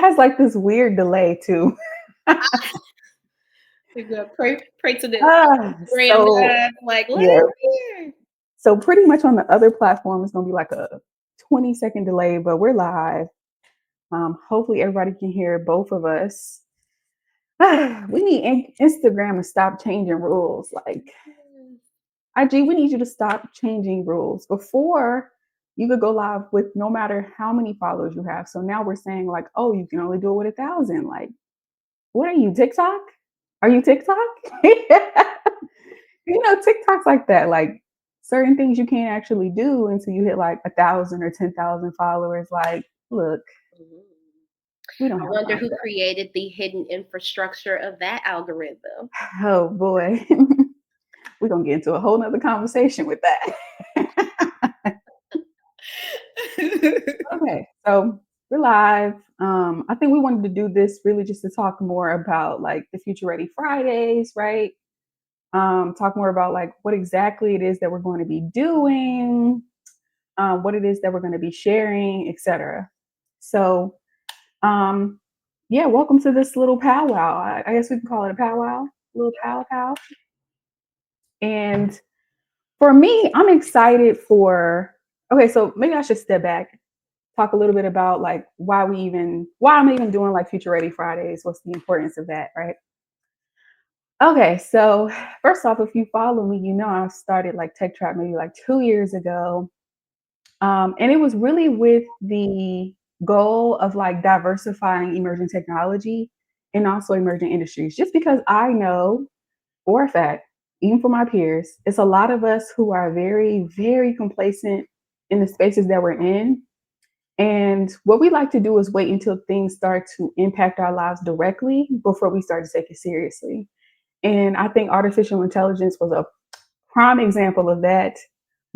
has like this weird delay too. We go pray to the Ah, Instagram so God, like, let yeah, us here. so pretty much on the other platform, it's gonna be like a 20-second delay, but we're live. Hopefully everybody can hear both of us. We need Instagram to stop changing rules. Like IG, we need you to stop changing rules. Before, you could go live with no matter how many followers you have. So now we're saying like, oh, you can only do it with 1,000. Like, what are you, TikTok? Are you TikTok? TikTok's like that. Like certain things you can't actually do until you hit like 1,000 or 10,000 followers. Like, look, Mhm. we don't I have wonder time who for created the hidden infrastructure of that algorithm. that. Oh boy. We're gonna get into a whole nother conversation with that. Okay, so we're live. I think we wanted to do this really just to talk more about like the Future Ready Fridays, right? Talk more about like what exactly it is that we're going to be doing, what it is that we're going to be sharing, etc. So, um, yeah, welcome to this little powwow. I guess we can call it a powwow, little powwow. And for me, I'm excited for. Okay, so maybe I should step back, talk a little bit about like why I'm even doing like Future Ready Fridays. What's the importance of that, right? Okay, so first off, if you follow me, you know I started like TechTrap maybe like 2 years ago. And it was really with the goal of like diversifying emerging technology and also emerging industries. Just because I know for a fact, even for my peers, it's a lot of us who are very, very complacent in the spaces that we're in. And what we like to do is wait until things start to impact our lives directly before we start to take it seriously. And I think artificial intelligence was a prime example of that.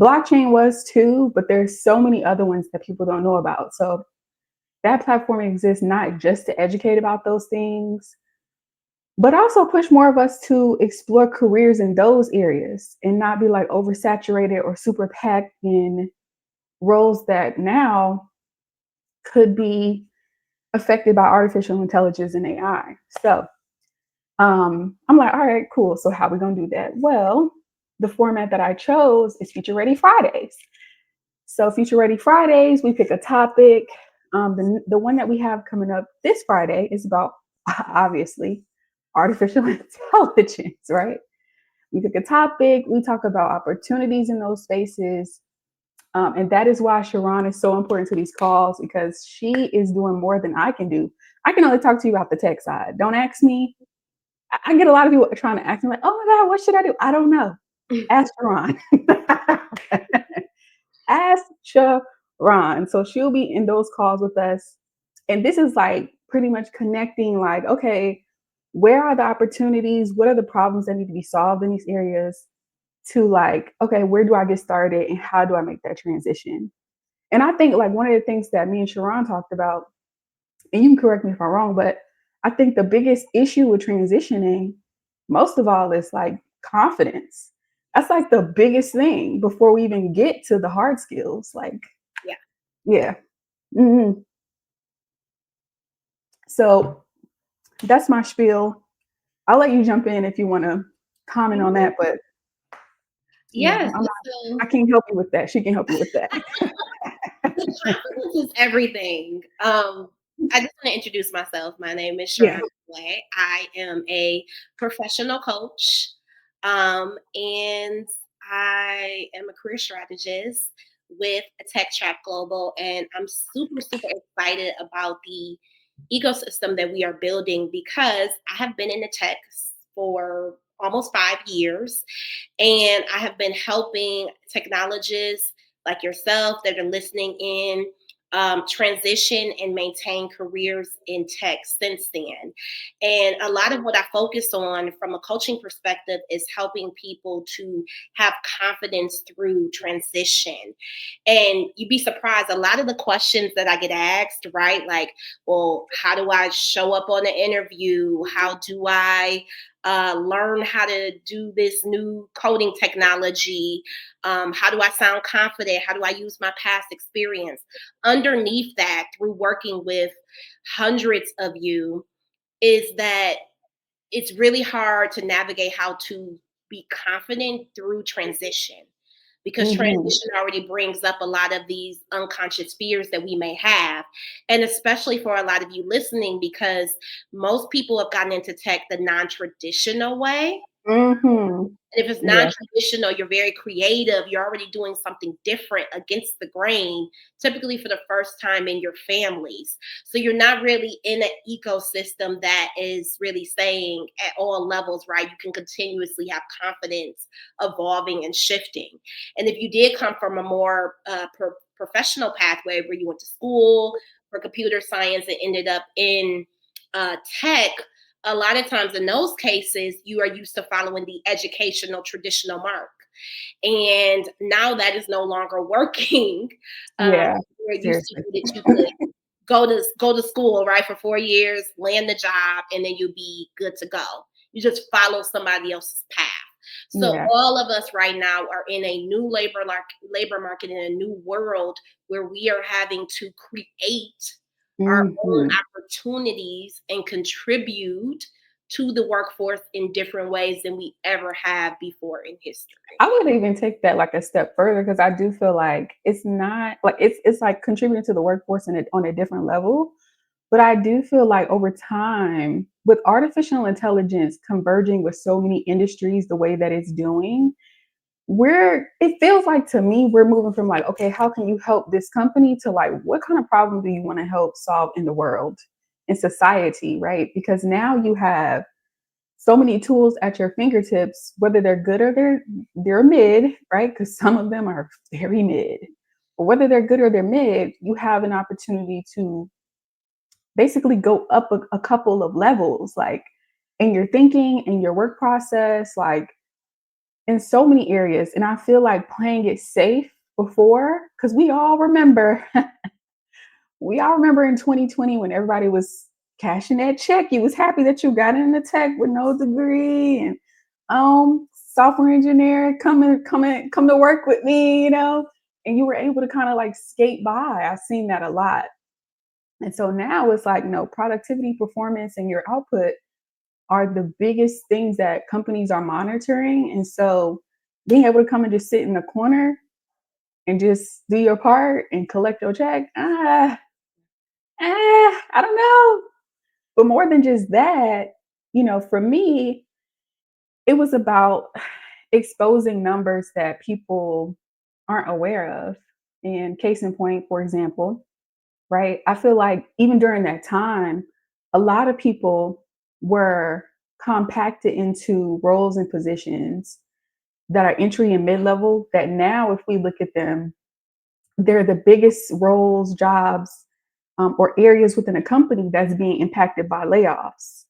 Blockchain was too, but there's so many other ones that people don't know about. So that platform exists not just to educate about those things, but also push more of us to explore careers in those areas and not be like oversaturated or super packed in roles that now could be affected by artificial intelligence and AI. So I'm like, all right, cool. So how are we gonna do that? Well, the format that I chose is Future Ready Fridays. So Future Ready Fridays, we pick a topic. The one that we have coming up this Friday is about obviously artificial intelligence, right? We pick a topic, we talk about opportunities in those spaces. And that is why Sharon is so important to these calls because she is doing more than I can do. I can only talk to you about the tech side. Don't ask me. I get a lot of people trying to ask me like, "Oh my God, what should I do?" I don't know. Ask Sharon. Ask Sharon. So she'll be in those calls with us. And this is like pretty much connecting like, okay, where are the opportunities? What are the problems that need to be solved in these areas? To like, okay, where do I get started and how do I make that transition? And I think like one of the things that me and Sharon talked about, and you can correct me if I'm wrong, but I think the biggest issue with transitioning, most of all, is like confidence. That's like the biggest thing before we even get to the hard skills. Like, Yeah. yeah. Mhm. So that's my spiel. I'll let you jump in if you want to comment on that, but yeah, Yes. I So can't help you with that. She can help you with that. the confidence is everything. I just want to introduce myself. My name is Yeah. Sharon Way. I am a professional coach, and I am a career strategist with TechTrap Global, and I'm super, super excited about the ecosystem that we are building because I have been in the tech for almost 5 years, and I have been helping technologists like yourself that are listening in transition and maintain careers in tech since then. And a lot of what I focus on from a coaching perspective is helping people to have confidence through transition. And you'd be surprised, a lot of the questions that I get asked, right? Like, well, how do I show up on an interview? How do I learn how to do this new coding technology. How do I sound confident? How do I use my past experience? Underneath that, through working with hundreds of you, is that it's really hard to navigate how to be confident through transition, because Mhm. transition already brings up a lot of these unconscious fears that we may have. And especially for a lot of you listening, because most people have gotten into tech the non-traditional way. Mhm. And if it's Yeah. non-traditional, you're very creative, you're already doing something different against the grain, typically for the first time in your families. So you're not really in an ecosystem that is really saying at all levels, right? You can continuously have confidence evolving and shifting. And if you did come from a more professional pathway where you went to school for computer science and ended up in tech, a lot of times in those cases, you are used to following the educational traditional mark. And now that is no longer working. Yeah. Where it used to Seriously. be that you could go to school, right, for 4 years, land the job, and then you'll be good to go. You just follow somebody else's path. So Yeah. all of us right now are in a new labor market, in a new world where we are having to create our own Mhm. opportunities and contribute to the workforce in different ways than we ever have before in history. I would even take that like a step further because I do feel like it's not like it's like contributing to the workforce on a different level. But I do feel like over time, with artificial intelligence converging with so many industries the way that it's doing, it feels like to me, we're moving from like, okay, how can you help this company to like, what kind of problem do you want to help solve in the world, in society, right? Because now you have so many tools at your fingertips, whether they're good or they're mid, right? Because some of them are very mid. But whether they're good or they're mid, you have an opportunity to basically go up a couple of levels, like in your thinking, in your work process, like in so many areas. And I feel like playing it safe before, because we all remember in 2020 when everybody was cashing that check. You was happy that you got into tech with no degree and software engineer come to work with me, and you were able to kind of like skate by. I've seen that a lot. And so now it's like, no, productivity, performance, and your output are the biggest things that companies are monitoring. And so being able to come and just sit in the corner and just do your part and collect your check, I don't know. But more than just that, for me, it was about exposing numbers that people aren't aware of. And case in point, for example, right? I feel like even during that time, a lot of people were compacted into roles and positions that are entry and mid level. That now, if we look at them, they're the biggest roles, jobs, or areas within a company that's being impacted by layoffs.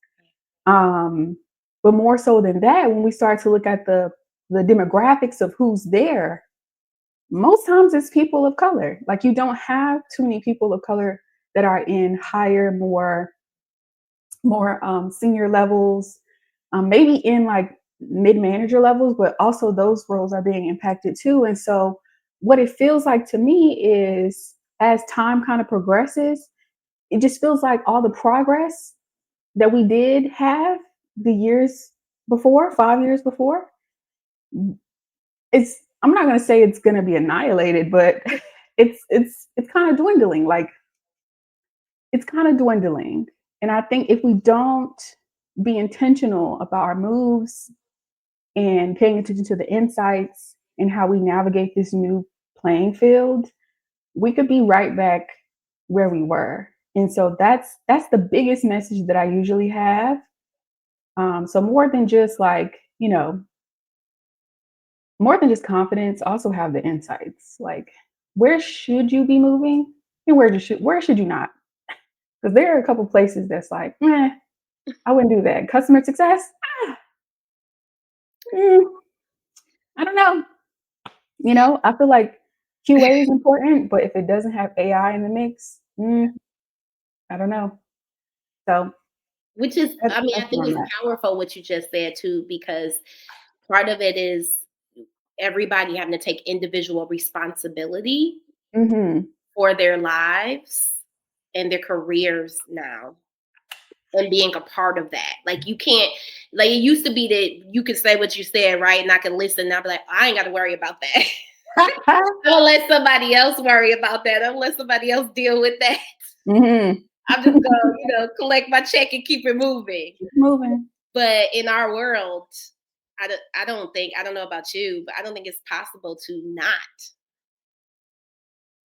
Um, but more so than that, when we start to look at the demographics of who's there, most times it's people of color. Like you don't have too many people of color that are in higher, more senior levels, maybe in like mid manager levels, but also those roles are being impacted too. And so, what it feels like to me is as time kind of progresses, it just feels like all the progress that we did have the years before, 5 years before, I'm not going to say it's going to be annihilated, but it's kind of dwindling. Like it's kind of dwindling. And I think if we don't be intentional about our moves and paying attention to the insights and how we navigate this new playing field, we could be right back where we were. And so that's the biggest message that I usually have. So more than just like, more than just confidence, also have the insights. Like where should you be moving and where should you not? Because there are a couple places that's like, I wouldn't do that. Customer success, ah, mm, I don't know. I feel like QA is important, but if it doesn't have AI in the mix, I don't know. So Which is, I mean, I That's think where I'm it's at. powerful what you just said too, because part of it is everybody having to take individual responsibility Mhm. for their lives and their careers now, and being a part of that. Like you can't, like it used to be that you could say what you said, right? And I can listen and I'll be like, I ain't gotta worry about that. I'm gonna let somebody else worry about that. I'm gonna let somebody else deal with that. Mhm. I'm just gonna, collect my check and keep it moving. Keep moving. But in our world, I don't think, I don't know about you, but I don't think it's possible to not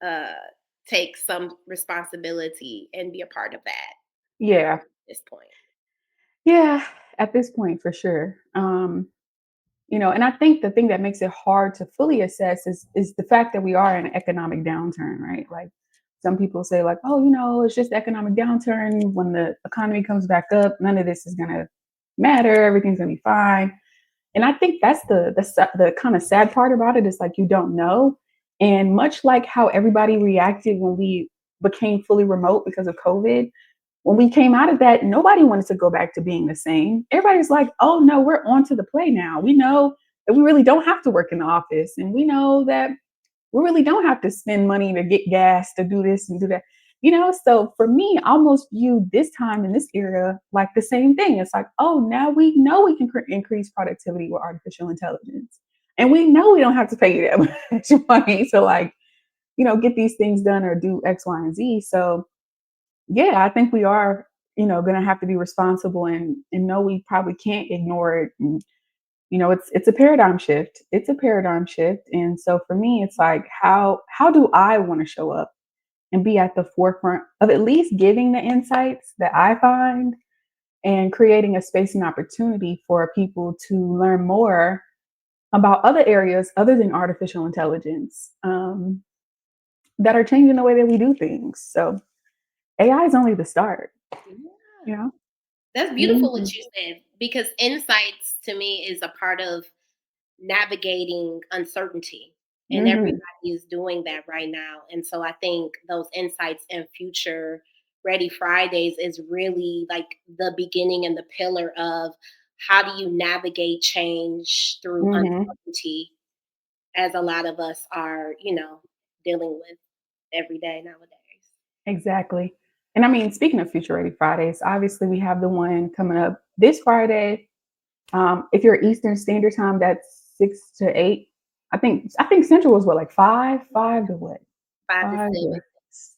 uh, take some responsibility and be a part of that at Yeah. this point. Yeah, at this point for sure. And I think the thing that makes it hard to fully assess is the fact that we are in an economic downturn, right? Like some people say, like, oh, it's just economic downturn. When the economy comes back up, none of this is gonna matter. Everything's gonna be fine. And I think that's the kind of sad part about it is like you don't know. And much like how everybody reacted when we became fully remote because of COVID, when we came out of that, nobody wanted to go back to being the same. Everybody's like, oh no, we're on to the play now. We know that we really don't have to work in the office. And we know that we really don't have to spend money to get gas to do this and do that. So for me, I almost view this time in this era like the same thing. It's like, oh, now we know we can increase productivity with artificial intelligence. And we know we don't have to pay you that much money to like, get these things done or do X, Y, and Z. So yeah, I think we are, going to have to be responsible and know we probably can't ignore it. And, it's a paradigm shift. It's a paradigm shift. And so for me, it's like, how do I want to show up and be at the forefront of at least giving the insights that I find and creating a space and opportunity for people to learn more about other areas other than artificial intelligence that are changing the way that we do things. So AI is only the start, you Yeah. know? That's beautiful what Mhm. you said, because insights to me is a part of navigating uncertainty. And everybody Mhm. is doing that right now. And so I think those insights and future Ready Fridays is really like the beginning and the pillar of how do you navigate change through Mhm. uncertainty, as a lot of us are, dealing with every day nowadays. Exactly. And I mean, speaking of Future Ready Fridays, obviously we have the one coming up this Friday. If you're Eastern Standard Time, that's 6 to 8. I think Central was what, like five to what, 5 to 7. 5 or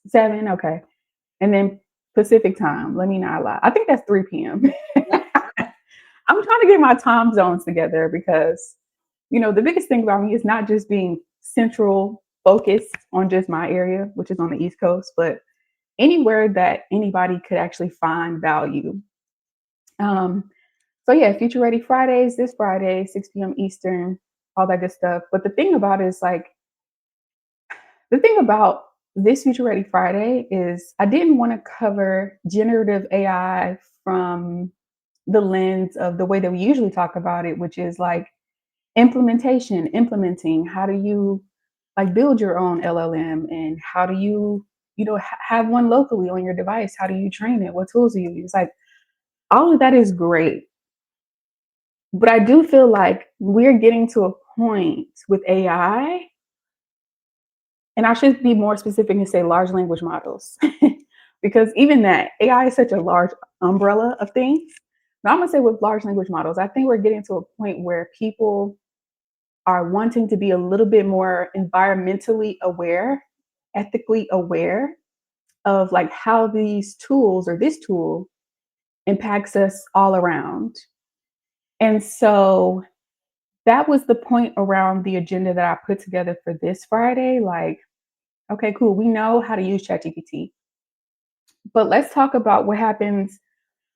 7. Okay, and then Pacific Time. Let me not lie. I think that's 3 p.m. Yep. I'm trying to get my time zones together because the biggest thing about me is not just being central focused on just my area, which is on the East Coast, but anywhere that anybody could actually find value. Um, so yeah, Future Ready Fridays, this Friday, 6 p.m. Eastern, all that good stuff. But the thing about it is like the thing about this Future Ready Friday is I didn't want to cover generative AI from the lens of the way that we usually talk about it, which is like implementing. How do you like build your own LLM and how do you, have one locally on your device? How do you train it? What tools do you use? Like all of that is great. But I do feel like we're getting to a point with AI, and I should be more specific and say large language models, because even that AI is such a large umbrella of things. But I'm gonna say with large language models, I think we're getting to a point where people are wanting to be a little bit more environmentally aware, ethically aware of like how these tools or this tool impacts us all around. And so that was the point around the agenda that I put together for this Friday. Like, okay, cool. We know how to use ChatGPT, but let's talk about what happens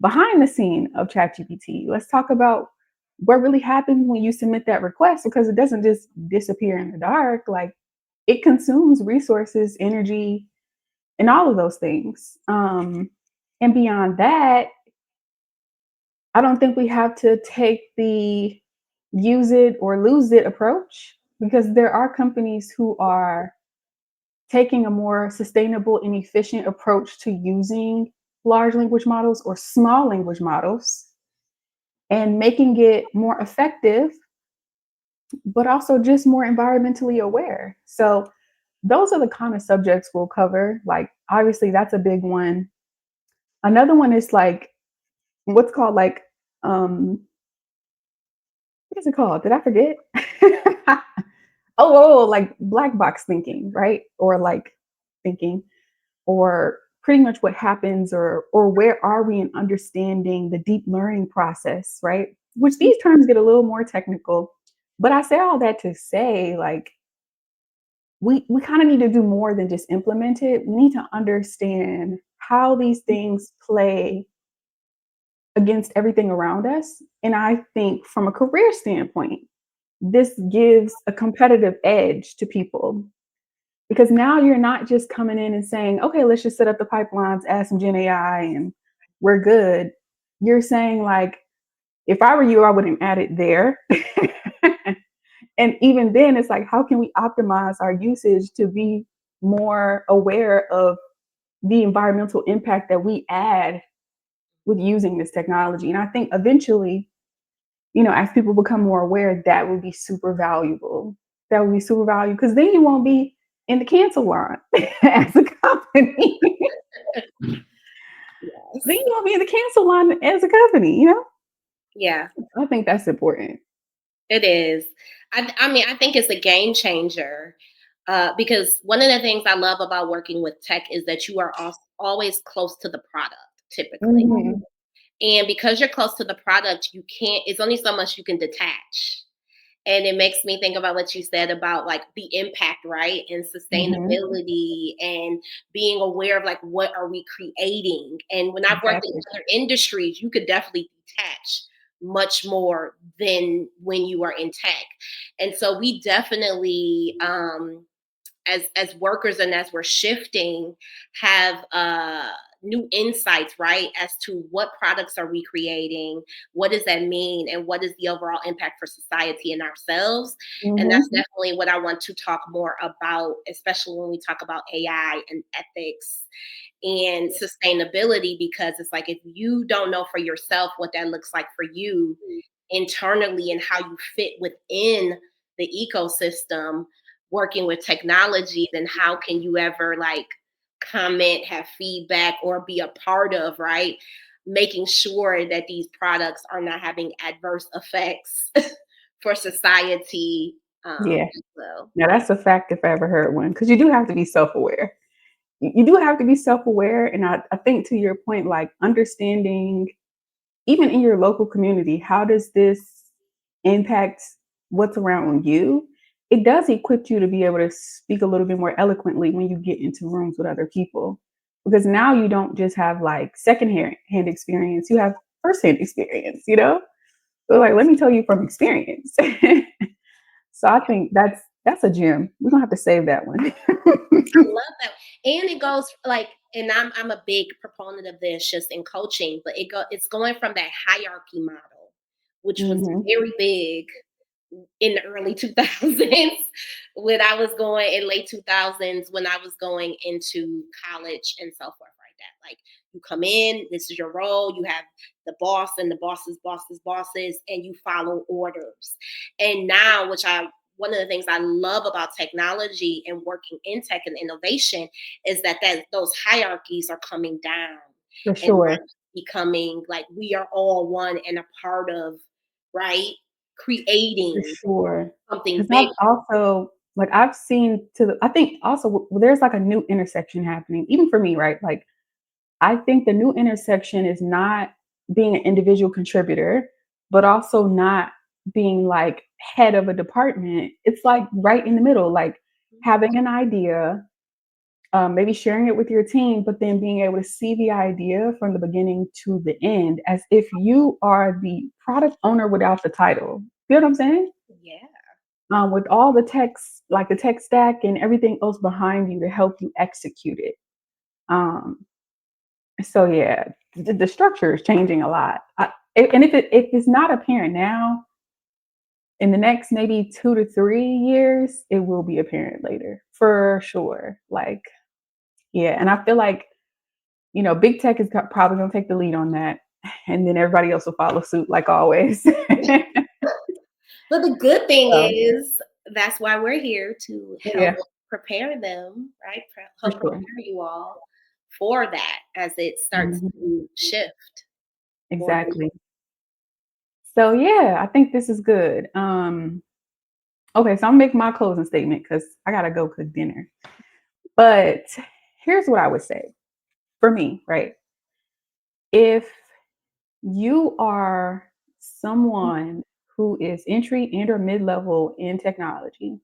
behind the scene of ChatGPT. Let's talk about what really happens when you submit that request because it doesn't just disappear in the dark. Like, it consumes resources, energy, and all of those things. And beyond that, I don't think we have to take the use it or lose it approach because there are companies who are taking a more sustainable and efficient approach to using large language models or small language models and making it more effective, but also just more environmentally aware. So, those are the kind of subjects we'll cover. Like, obviously, that's a big one. Another one is like what's called like, what is it called? Did I forget? Like black box thinking, right? Or like thinking, or pretty much what happens, or where are we in understanding the deep learning process, right? Which these terms get a little more technical, but I say all that to say, like, we kind of need to do more than just implement it. We need to understand how these things play against everything around us. And I think from a career standpoint, this gives a competitive edge to people because now you're not just coming in and saying, okay, let's just set up the pipelines, add some Gen AI, and we're good. You're saying, like, if I were you, I wouldn't add it there. And even then, it's like, how can we optimize our usage to be more aware of the environmental impact that we add with using this technology? And I think eventually, as people become more aware, that will be super valuable. That will be super valuable because then you won't be in the cancel line as a company. Then Yes. you won't be in the cancel line as a company. Yeah, I think that's important. it is. I mean, I think it's a game changer because one of the things I love about working with tech is that you are always close to the product, typically. Mhm, And because you're close to the product, you can't, it's only so much you can detach. And it makes me think about what you said about like the impact, right? And mhm, sustainability and being aware of like what are we creating. And when I've worked in exactly. other industries, you could definitely detach much more than when you are in tech. And so we definitely as workers and as we're shifting have new insights, right, as to what products are we creating, what does that mean, and what is the overall impact for society and ourselves. And that's Mhm, definitely what I want to talk more about, especially when we talk about AI and ethics and sustainability, because it's like if you don't know for yourself what that looks like for you internally and how you fit within the ecosystem working with technology, then how can you ever like comment, have feedback, or be a part of, right? Making sure that these products are not having adverse effects for society yeah. as well. Now that's a fact if I ever heard one, because you do have to be self-aware. You do have to be self-aware, and I think to your point, like understanding even in your local community, how does this impact what's around you? It does equip you to be able to speak a little bit more eloquently when you get into rooms with other people. Because now you don't just have like second hand experience, you have first-hand experience. So like, let me tell you from experience. So I think that's a gem. We're gonna have to save that one. I love that. And it goes like, and I'm a big proponent of this just in coaching, but it's going from that hierarchy model, which was Mhm. very big in the early 2000s when I was going in late 2000s when I was going into college and so forth like that. Like you come in, this is your role, you have the boss and the boss's bosses, and you follow orders. And now, which I one of the things I love about technology and working in tech and innovation is that those hierarchies are coming down For and sure. like becoming like we are all one and a part of, right, For creating sure. something Because big. I've also like I've seen I think also there's like a new intersection happening, even for me, right? Like I think the new intersection is not being an individual contributor, but also not being like head of a department. It's like right in the middle, like having an idea, maybe sharing it with your team, but then being able to see the idea from the beginning to the end as if you are the product owner without the title. You know what I'm saying? Yeah. With all the text, like the tech stack and everything else behind you to help you execute it. Um, so yeah, the structure is changing a lot. And if it's not apparent now, in the next maybe 2 to 3 years, it will be apparent later for sure. Like yeah, and I feel like big tech is probably going to take the lead on that. And then everybody else will follow suit, like always. But the good thing So, is that's why we're here to help yeah, prepare them, right? for Help sure. prepare you all for that as it starts Mhm. to shift more. Exactly. So, yeah, I think this is good. Okay, so I'm making my closing statement because I got to go cook dinner. But here's what I would say for me, right? If you are someone who is entry and or mid-level in technology,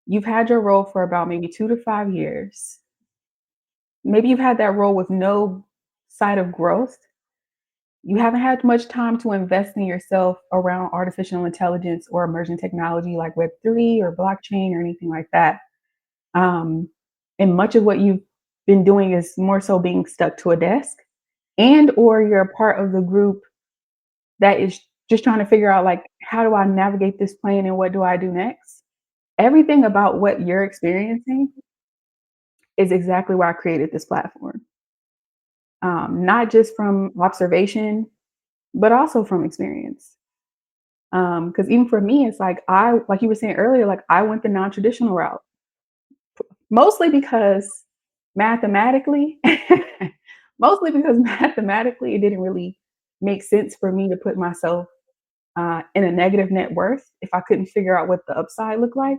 you've had your role for about maybe 2 to 5 years. Maybe you've had that role with no side of growth. You haven't had much time to invest in yourself around artificial intelligence or emerging technology like Web3 or blockchain or anything like that. Um, and much of what you've been doing is more so being stuck to a desk, and or you're a part of the group that is just trying to figure out, like, how do I navigate this plane and what do I do next? Everything about what you're experiencing is exactly why I created this platform. Not just from observation, but also from experience. Because even for me, it's like like you were saying earlier, like I went the non-traditional route, mostly because mathematically, mostly because mathematically, it didn't really make sense for me to put myself in a negative net worth if I couldn't figure out what the upside looked like.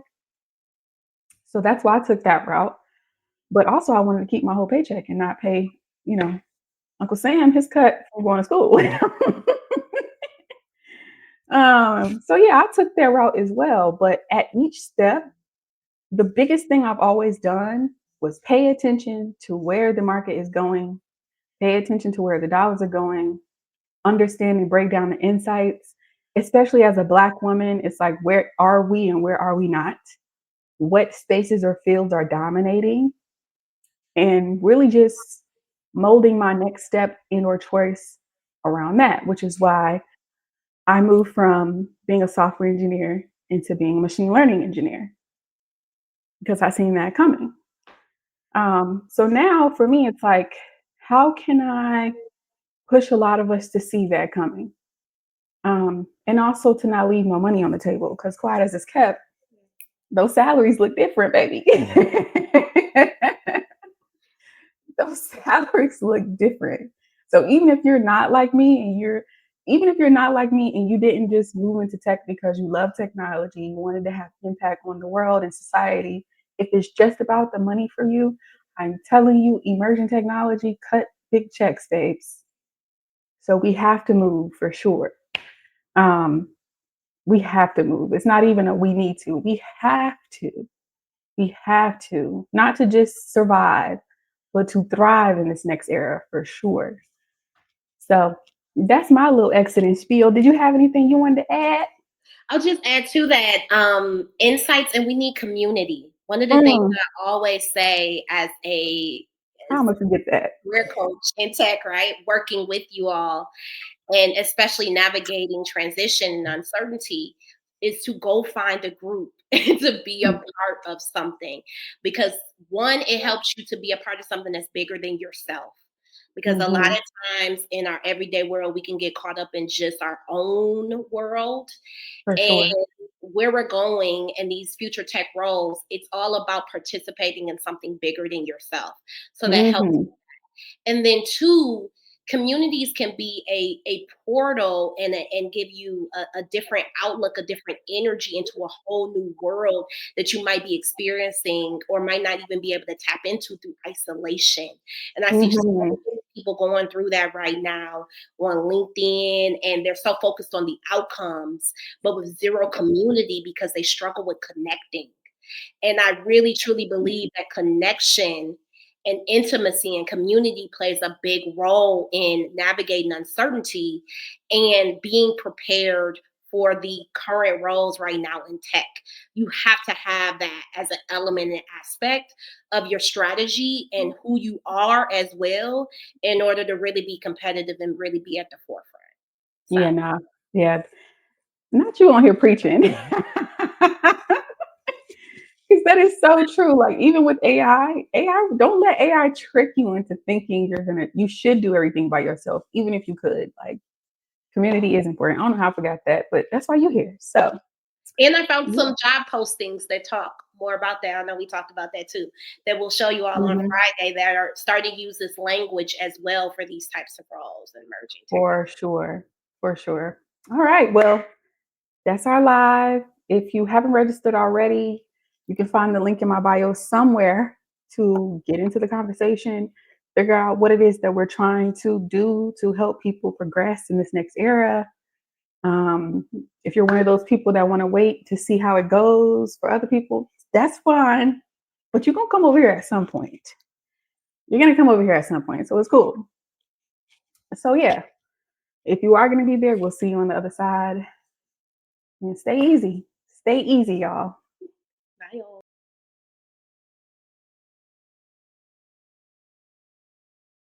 So that's why I took that route. But also, I wanted to keep my whole paycheck and not pay, you know, Uncle Sam his cut from going to school. So yeah, I took that route as well. But at each step, the biggest thing I've always done was pay attention to where the market is going, pay attention to where the dollars are going, understand and break down the insights. Especially as a Black woman, it's like, where are we and where are we not? What spaces or fields are dominating? And really just molding my next step in or choice around that, which is why I moved from being a software engineer into being a machine learning engineer because I seen that coming. So now for me, it's like, how can I push a lot of us to see that coming? And also to not leave no money on the table because quiet as it's kept, those salaries look different, baby. Those salaries look different. So even if you're not like me and you didn't just move into tech because you love technology, you wanted to have impact on the world and society, if it's just about the money for you, I'm telling you, emerging technology cut big checks, babes. So we have to move for sure. Um, we have to move. It's not even a we need to. We have to. We have to, not to just survive, but to thrive in this next era for sure. So that's my little exit and spiel. Did you have anything you wanted to add? I'll just add to that insights, and we need community. One of the things Mm, I always say how as am I forget that? career coach in tech, right? Working with you all and especially navigating transition and uncertainty is to go find a group and to be a Mm, part of something, because one, it helps you to be a part of something that's bigger than yourself, because a lot mhm, of times in our everyday world we can get caught up in just our own world. for And sure. where we're going in these future tech roles, it's all about participating in something bigger than yourself, so that helps. Mhm, And then two, communities can be a portal and give you a different outlook, a different energy into a whole new world that you might be experiencing or might not even be able to tap into through isolation. And I see so mhm, many people going through that right now on LinkedIn, and they're so focused on the outcomes but with zero community because they struggle with connecting. And I really truly believe that connection and intimacy and community plays a big role in navigating uncertainty and being prepared for the current roles right now in tech. You have to have that as an element and aspect of your strategy and who you are as well, in order to really be competitive and really be at the forefront. So yeah, nah, yeah, not you on here preaching. Because that is so true. Like even with AI, don't let AI trick you into thinking you should do everything by yourself, even if you could. Like community is important. I don't know how I forgot that, but that's why you're here. So And I found yeah. some job postings that talk more about that. I know we talked about that too. That will show you all on Mhm. Friday that are starting to use this language as well for these types of roles and emerging For sure. For sure. All right. Well, that's our live. If you haven't registered already, you can find the link in my bio somewhere to get into the conversation, figure out what it is that we're trying to do to help people progress in this next era. Um, if you're one of those people that want to wait to see how it goes for other people, that's fine. But you're going to come over here at some point. You're going to come over here at some point. So it's cool. So, yeah, if you are going to be there, we'll see you on the other side. And stay easy. Stay easy, y'all.